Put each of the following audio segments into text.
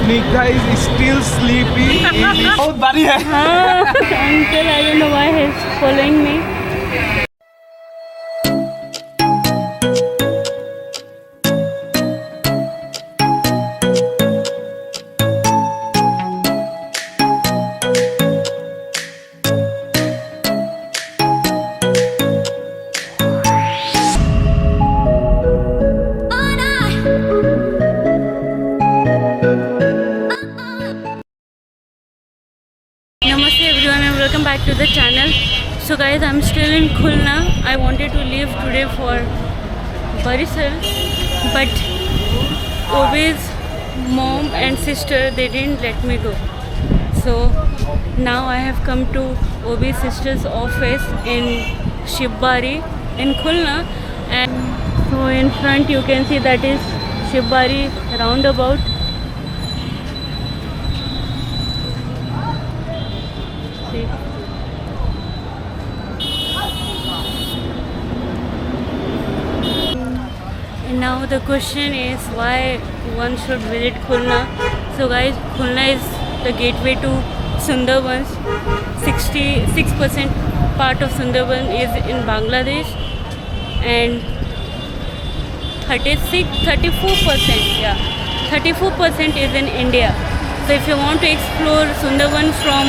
Snigdha is still sleepy. बहुत बारी है. Uncle, I don't know why he's following me. Namaste everyone and welcome back to the channel. So guys, I'm still in Khulna. I wanted to leave today for Barisal, but Obi's mom and sister, they didn't let me go. So now I have come to Obi's sister's office in Shibari in Khulna, and so in front you can see that is Shibari roundabout. See. And now the question is why one should visit Khulna. So guys, Khulna is the gateway to Sundarbans. 66% part of Sundarban is in Bangladesh and 34% is in India. So if you want to explore Sundarban from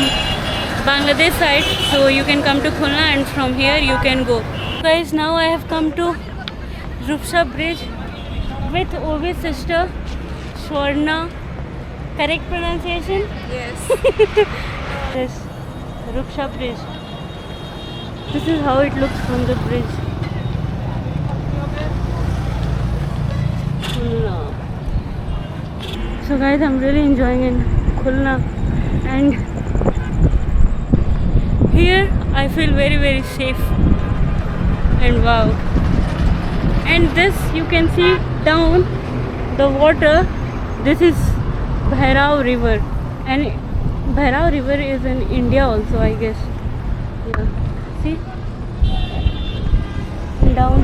Bangladesh side, so you can come to Khulna and from here you can go. Guys, now I have come to Rupsha Bridge with Obi's sister Swarna. Correct pronunciation? Yes. This Rupsha Bridge. This is how it looks from the bridge. Khulna. So guys, I'm really enjoying in Khulna, and here I feel very safe, and wow. And this you can see down the water. This is Bhairao River, and Bhairao River is in India also, I guess. Yeah, see down.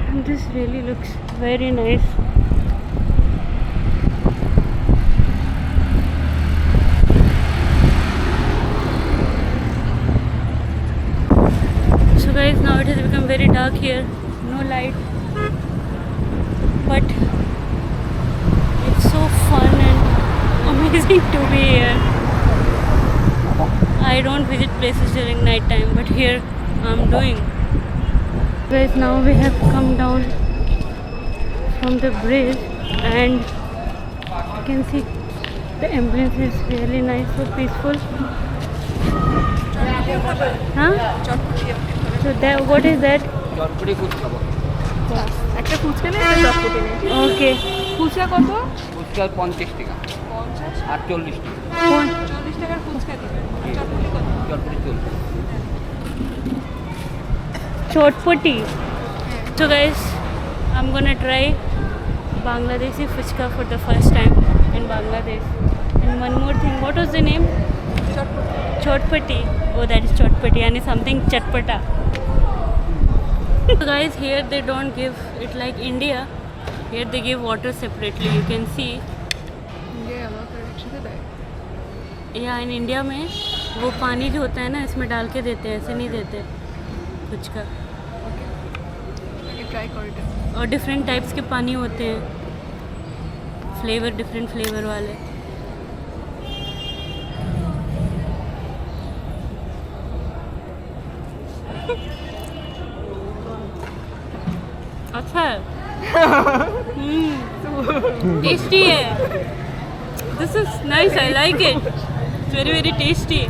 And this really looks very nice. So guys, now it has become very dark here, no light, but it's so fun and amazing to be here. I don't visit places during night time, but here I'm doing. Guys, now we have come down from the bridge and you can see the ambience is really nice, so peaceful. Huh? So there, what is that? চটপটি ফুচকা বল. একটা ফুচকা নেই, একটা চটপটি নেই। Okay. Fuchka কত? ফুচকা 50 টাকা 50 আর 40 টাকা. 40 টাকার ফুচকা দিবেন। চটপটি কত? চটপটি 40. Chotpati. So guys, I'm gonna try Bangladeshi fuchka for the first time in Bangladesh. And one more thing, what was the name? Chotpoti. Chotpati. Oh, that is Chotpati and it's something chatpata. So guys, here they don't give it like India. Here they give water separately. You can see. ये আমাকে একসাথে দেয়। यहाँ in India में वो पानी जो होता है ना, इसमें डाल के देते हैं, ऐसे नहीं देते fuchka. আগে ট্রাই করে এটা। और डिफरेंट टाइप्स के पानी होते हैं, फ्लेवर डिफरेंट फ्लेवर वाले. अच्छा है. टेस्टी है. This is nice, I like it. It's very tasty.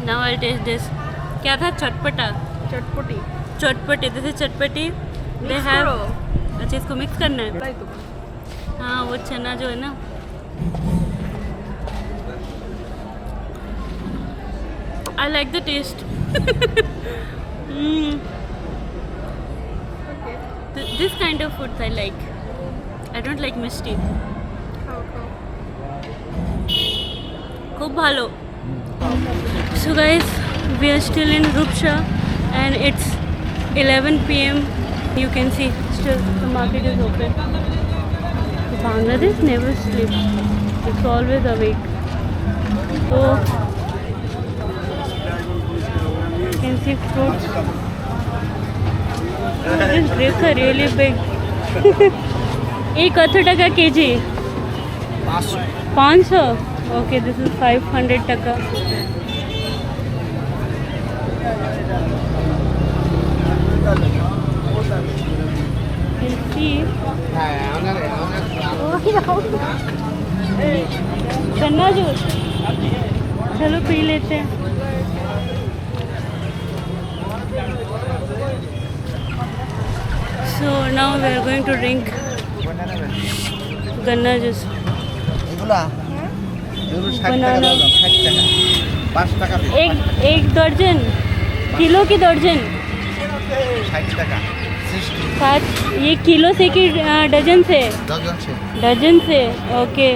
Now I taste this. क्या था? चटपटा. চটপটি। चटपटी. दिस इज चटपटी. They have. अच्छा, इसको मिक्स करना है. তাই তো। हाँ, वो चना जो है ना. I like the taste. This kind of foods I like. I don't like misti. খাও খাও। খুব ভালো. So guys, we are still in Rupsha and it's 11 PM. You can see still the market is open. Bangladesh never sleeps. It's always awake. So you can see fruits. These grapes are really big. ये कत टका KG? 500. Okay, this is 500 taka. You can see. गन्ना juice चलो P लेते हैं. So now we are going to drink गन्ना juice. बनाना एक दर्जन किलो की दर्जन 60. ये किलो से कि डजन से? डजन से. ओके,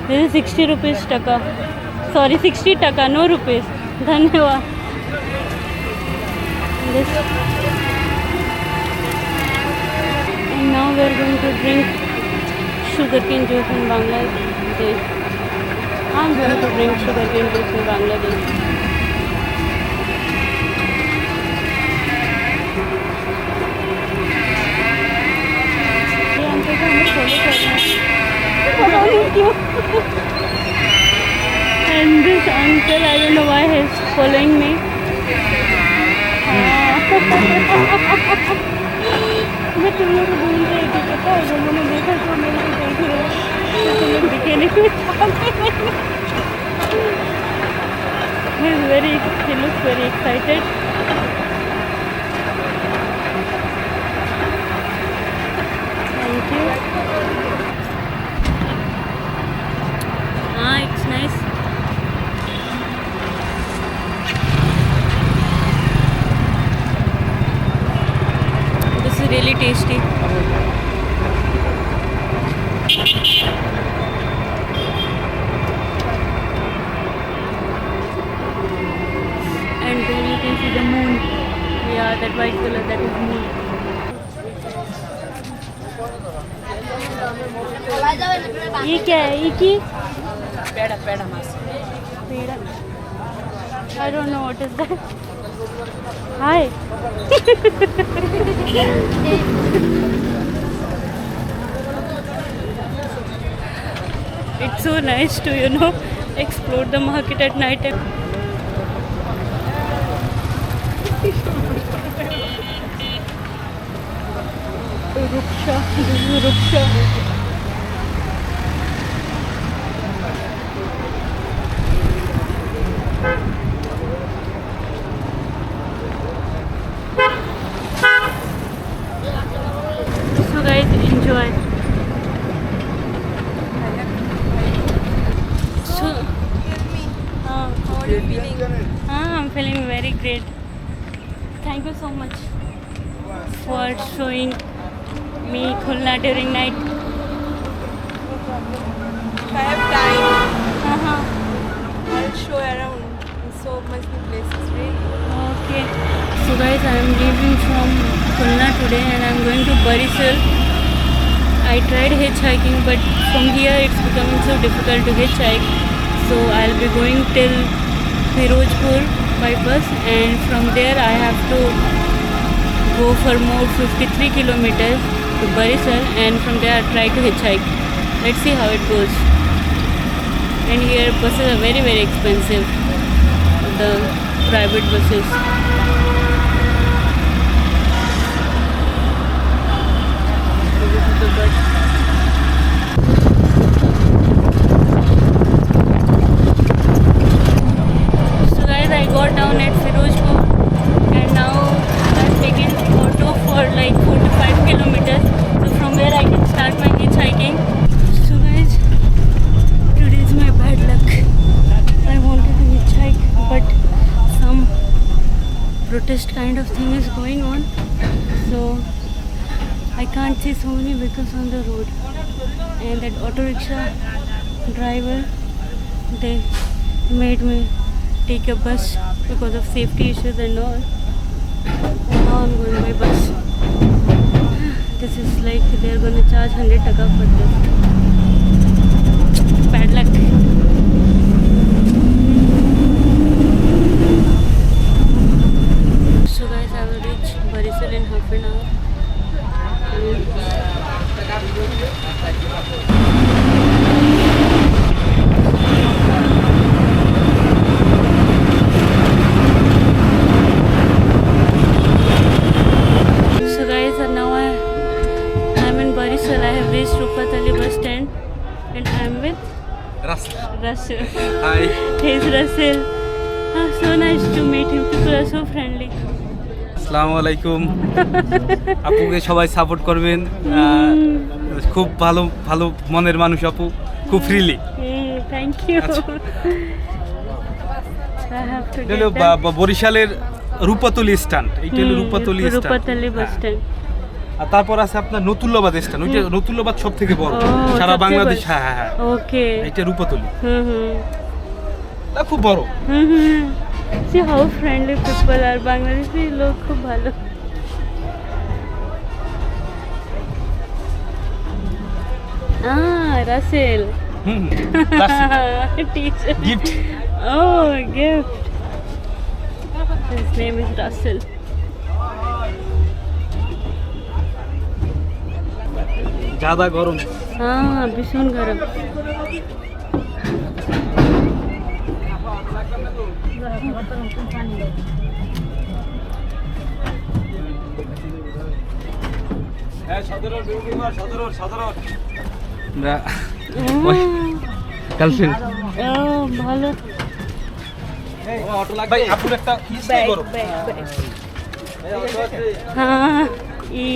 दिस इज 60 रुपीज़ टका. सॉरी 60 टका, नो रुपीज़. धन्यवाद. And now we are going to drink sugarcane juice in Bangladesh. I'm going to drink sugarcane juice in Bangladesh. ये अंकल को हमें फॉलो करना है. पता नहीं क्यों. And this uncle, I don't know why he's following me. मैं तुम लोग को भूल गई थी, पता है. जब मैंने देखा तो मेरे को देख रहे हो तो तुम लोग दिखे नहीं. He looks very excited. Thank you. It's nice. This is really tasty. And then you can see the moon. Yeah, that white color, that is moon. ये क्या है? ये की? पेड़ा मास. पेड़ा. I don't know what is that. Hi. It's so nice to, explore the market at night time. Ruksha. This is Ruksha. So guys, enjoy. So, how are you feeling? I'm feeling very great. Thank you so much for showing me Khulna during night. If I have time, I'll show around. So much new places, right? Okay. So guys, I am leaving from Khulna today and I am going to Barisal. I tried hitchhiking, but from here it's becoming so difficult to hitchhike. So I'll be going till Firozpur by bus, and from there I have to go for more 53 kilometers to Barisal, and from there I'll try to hitchhike. Let's see how it goes. And here buses are very, very expensive. The private buses. So this is the bus. So guys, I got down at Firozpur and now I've taken auto for like 4 to 5 kilometers. So from where I can start my hitchhiking. So guys, today is my bad luck. I wanted to hitchhike, but some protest kind of thing is going on, so I can't see so many vehicles on the road. And that auto rickshaw driver, they made me take a bus because of safety issues and all. And now I'm going by bus. this is like they are going to charge 100 taka for this. Bad luck. So guys, I will reach Barisal in half an hour. So guys, now I'm in Barisal. I have reached Rupatali bus stand and I'm with Russell. Hi. He's Russell. Oh, so nice to meet him. People are so friendly. আসসালামু আলাইকুম। আপুকে সবাই support করবেন। খুব ভালো ভালো মনের মানুষ আপু, খুব ফ্রিলি। Thank you. আচ্ছা। I have to এটা get হলো them. বরিশালের রূপাতলি স্ট্যান্ড। এইটা হলো Rupatali stand. Rupatali bus stand. আর তারপর আছে আপনার নতুল্লাবাদ স্ট্যান্ড। ওইটা নতুল্লাবাদ সব থেকে বড় সারা বাংলাদেশ। হ্যাঁ। ওকে। এটা রূপাতলি। এটা খুব বড়। See how friendly people are. Bangladeshi লোক খুব ভালো। Russell. Teacher. Gift. Oh, gift. His name is Russell. ज्यादा গরম। ভীষণ গরম। গার্লফ্রেন্ড। ভালো। ভাই আপুর একটা ইস্তে করো। হ্যাঁ ই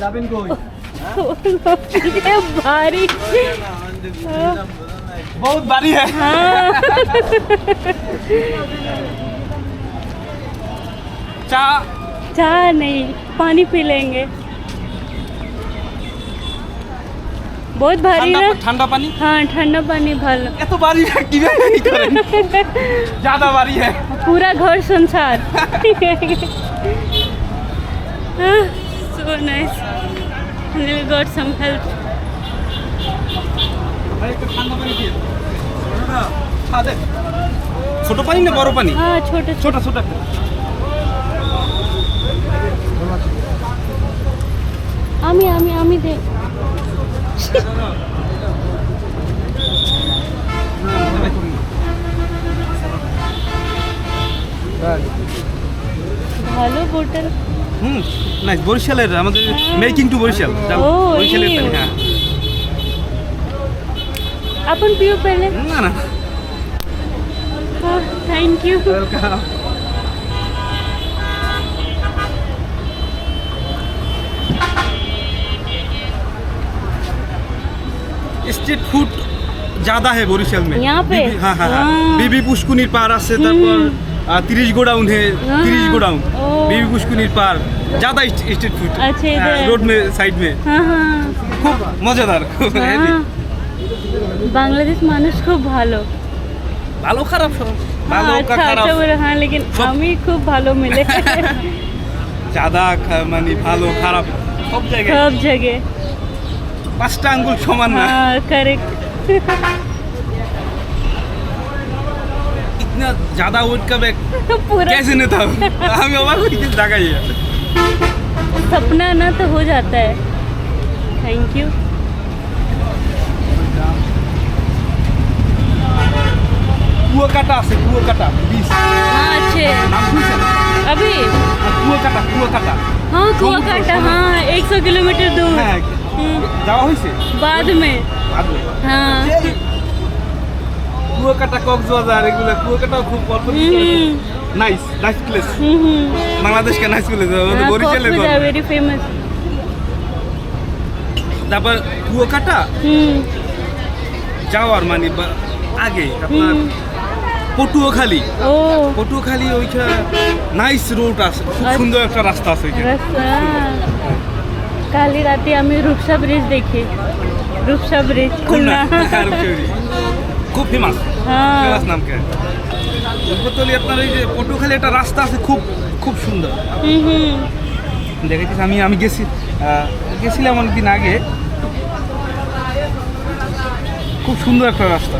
যাবেন কই? भारी बहुत भारी है। चाय नहीं, पानी पी लेंगे। बहुत भारी ना? ठंडा पानी। हाँ ठंडा पानी ভালো। এত ভারী কিভাবে এই করেন? ज्यादा भारी है। पूरा घर संसार। So nice. We got some help. ছোট পানি না বড় পানি? হ্যাঁ ছোট ছোট ছোট। আমি দে। ভালো বোতল। নাইস। বরিশালের আমাদের মেকিং টু বরিশাল। বরিশালের পানি। হ্যাঁ अपन पियो पहले। না thank you. Welcome. Street food ज्यादा है बोरिशल में। यहाँ पे? हाँ। हाँ। बीबी पुष्कुनिर पार আছে তারপর 30 गोडाउन है। 30 गोडाउन बीबी पुष्कुनिर पार ज्यादा स्ट्रीट फूड। अच्छा इधर रोड में साइड में हाँ খুব মজাদার, খুব হেভি। বাংলাদেশ মানুষ খুব ভালো। ভালো খারাপ সব। ভালো अच्छा খারাপ अच्छा बोले हाँ लेकिन আমি খুব ভালো মিলে। ज्यादा মানে ভালো খারাপ সব জায়গায়। सब जगह। পাঁচটা আঙ্গুল সমান না। हाँ करेक्ट। इतना ज्यादा वेट का बैग पूरा कैसे नहीं था? हमें अबाक हुई किस जगह ही है। सपना ना तो हो जाता है। Thank you. কুয়াকাটা আছে, কুয়াকাটা বিচ। हाँ अच्छे নাম শুনছেন? अभी কুয়াকাটা। हाँ कुआकाटा हाँ 100 किलोमीटर दूर। হ্যাঁ যাওয়া হয়েছে बाद में আদলে। हाँ। কুয়াকাটা কক্সবাজার এগুলো কুয়াকাটাও খুব অল্প। Nice place. বাংলাদেশ কে নাইস প্লেস আমাদের বরিশালে তো। Very famous. তারপর কুয়াকাটা যাওয়ার মানে আগে আপনার পটুয়াখালী। ও পটুয়াখালী ওইটা নাইস রোড আছে, খুব সুন্দর একটা রাস্তা আছে ওইখানে। কালি রাতে আমি রূপসা ব্রিজ দেখি। রূপসা ব্রিজ খুলনা। খুব ফেমাস हाँ ফেমাস নাম কে উপরতলি আপনার ওই যে পটুয়াখালী একটা রাস্তা আছে খুব খুব সুন্দর দেখেছিস আমি গেছিলাম অনেকদিন আগে খুব সুন্দর একটা রাস্তা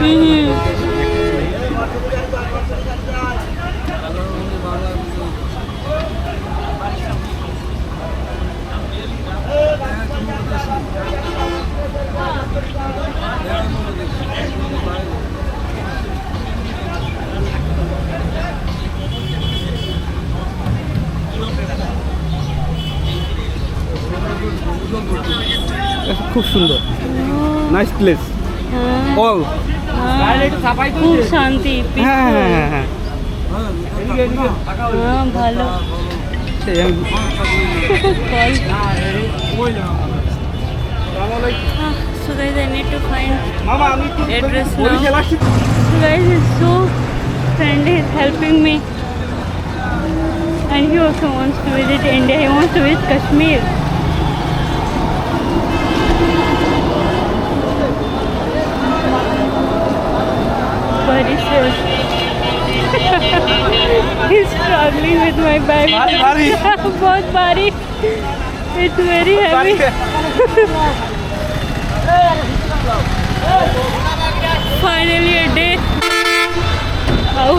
খুব সুন্দর নাইস প্লেস অল খুব শান্তি হ্যাঁ হ্যাঁ হ্যাঁ হ্যাঁ हाँ ভালো So guys, I need to find মামা আমি address now. বরিশাল আসছি So guys, is so friendly, he's helping me, and he also wants to visit India. He wants to visit Kashmir. Barisal. He's struggling with my bag. भारी बहुत भारी. It's very heavy. Finally a day. Ow.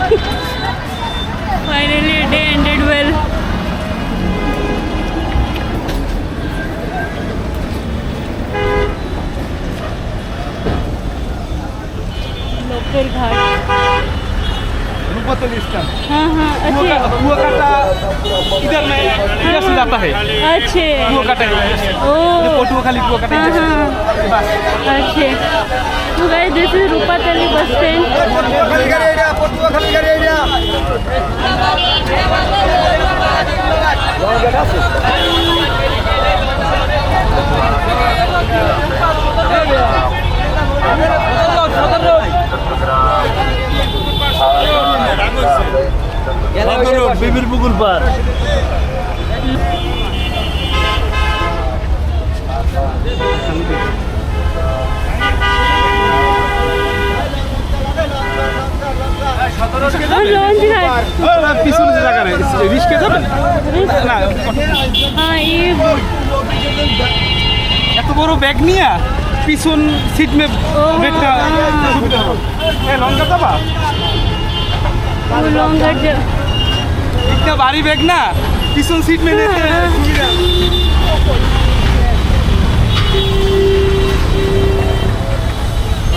Finally a day ended well. Local ghat. Rupatali stand हाँ हाँ अच्छे कुआकाटा इधर में इधर से जाता है अच्छे कुआकाटा ओ पटुआखाली कुआकाटा हाँ इधर से। हाँ बस अच्छे तो guys this is रूपातली bus stand বিবির পুকুর পার और लॉन्च घाट পিছনে যে জায়গা নেই রিস্কে যাবেন না हाँ ये এত বড় ব্যাগ নিয়ে পিছন সিট মে বেটা সুবিধা হবে এ লঙ্কা যাবা वो लॉन्ग घाट जो इतना भारी बैग ना पिछन सीट में लेते हैं सुविधा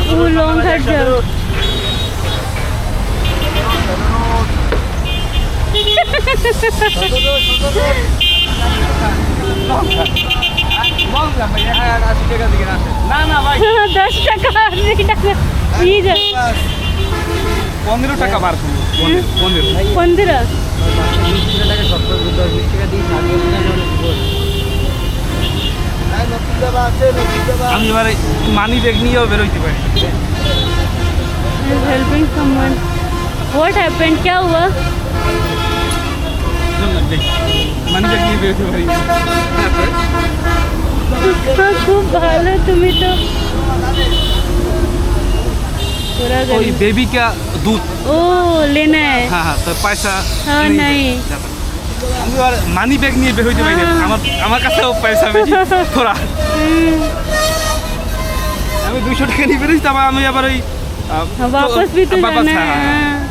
वो लॉन्ग घाट जो না না ভাই 10 টাকা नहीं টাকা ये जा 15 টাকা বার করুন 15 15 আমি এবারে মানি ব্যাগ নিয়েও বেরোইতে পারি He's helping someone. What happened? क्या हुआ? মানি ব্যাগ নিয়ে বেরোতে পারি हाँ, खूब भालो तुम्हें तो पूरा ওই गरीब बेबी का दूध ओ लेना है হ্যাঁ হ্যাঁ তো পয়সা हाँ नहीं আমি আর মানি ব্যাগ নিয়ে বের হইতে পারি না হ্যাঁ। আমার কাছেও পয়সা বেশি থোড়া আমি 200 টাকা নিয়ে বেরোইছি তারপর আমি আবার ওই हाँ, वापस भी तो वापस, जाना हाँ, है हाँ।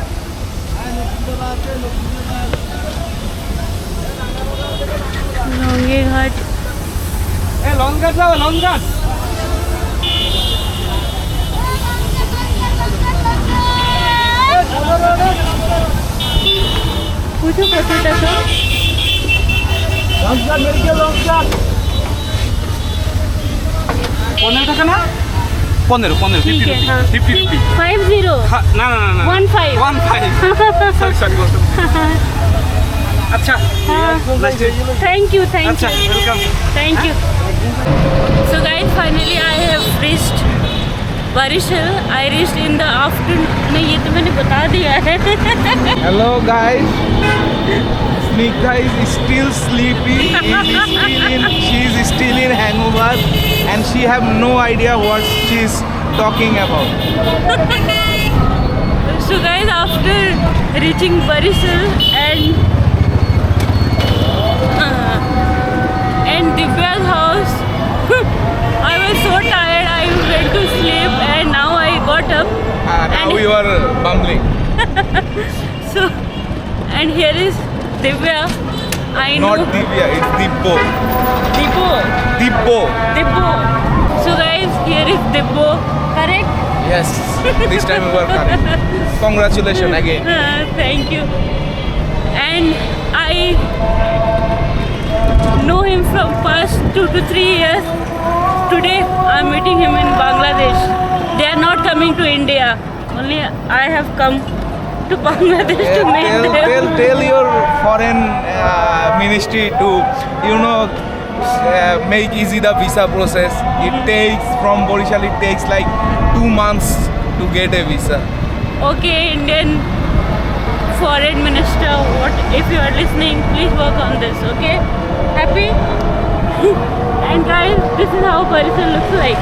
लौंगे घाट এ লঙ্কা যাও লঙ্কা पूछो पता तो লঙ্কা মেরে লঙ্কা 15 টাকা না 15 15 ठीक है हाँ 50 রুপি 50 না না না না 15 15 সরি সরি আচ্ছা हाँ थैंक यू আচ্ছা welcome Thank you. So guys, finally I have reached Barisal. I reached in the afternoon. नहीं ये तो मैंने बता दिया है. Hello guys. Snigdha is still sleepy. She is still in hangover and she have no idea what she is talking about. So guys, after reaching Barisal and Divya's house, I was so tired. I went to sleep, and now I got up. Now you are bumbling. So, and here is Divya. I Not know Divya, it's Dibbo. Dibbo. Dibbo. Dibbo. So guys, here is Dibbo. Correct? Yes, this time you are correct. Congratulations again. Thank you. And I know him from past 2 to 3 years. Today I'm meeting him in Bangladesh. They are not coming to India. Only I have come to Bangladesh to meet them. Tell your foreign ministry to, make easy the visa process. It takes, from Borishal, it takes like 2 months to get a visa. Okay, Indian foreign minister, what if you are listening, please work on this, okay? Happy? And guys, this is how Barisal looks like.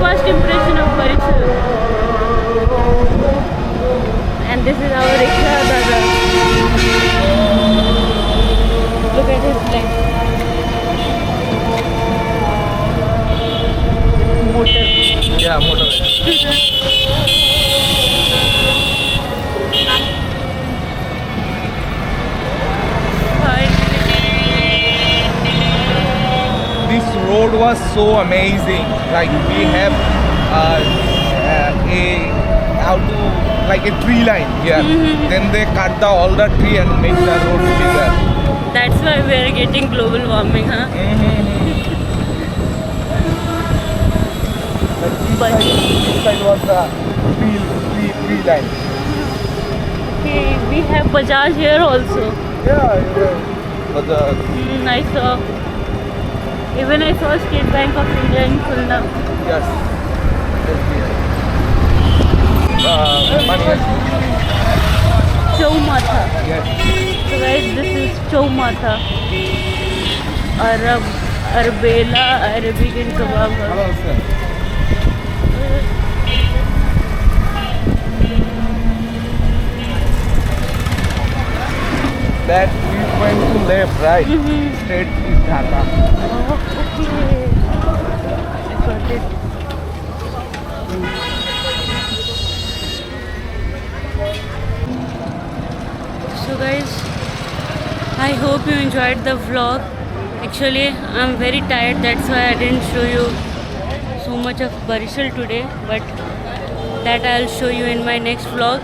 First impression of Barisal. And this is our rickshaw dada. Look at his leg. Motor. Yeah, motorway. This road was so amazing. Like we have a tree line here. Then they cut all the tree and make the road bigger. That's why we are getting global warming, huh? This side was the tree line. Okay, we have Bajaj here also. Yeah. But I saw. Even I saw State Bank of India in Khulna. yes. Money. Chaumatha. Yes. So guys, this is Chaumatha. Arbela, Arabic and kebab. Hello, sir. That we went to left, right? Straight is Dhaka. Oh, okay. I got it. So guys, I hope you enjoyed the vlog. Actually, I'm very tired, that's why I didn't show you so much of Barisal today, but that I'll show you in my next vlog.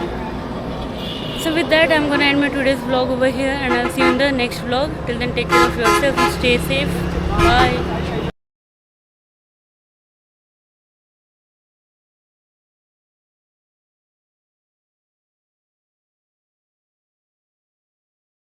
So with that, I'm gonna end my today's vlog over here, and I'll see you in the next vlog. Till then, take care of yourself and stay safe. Bye.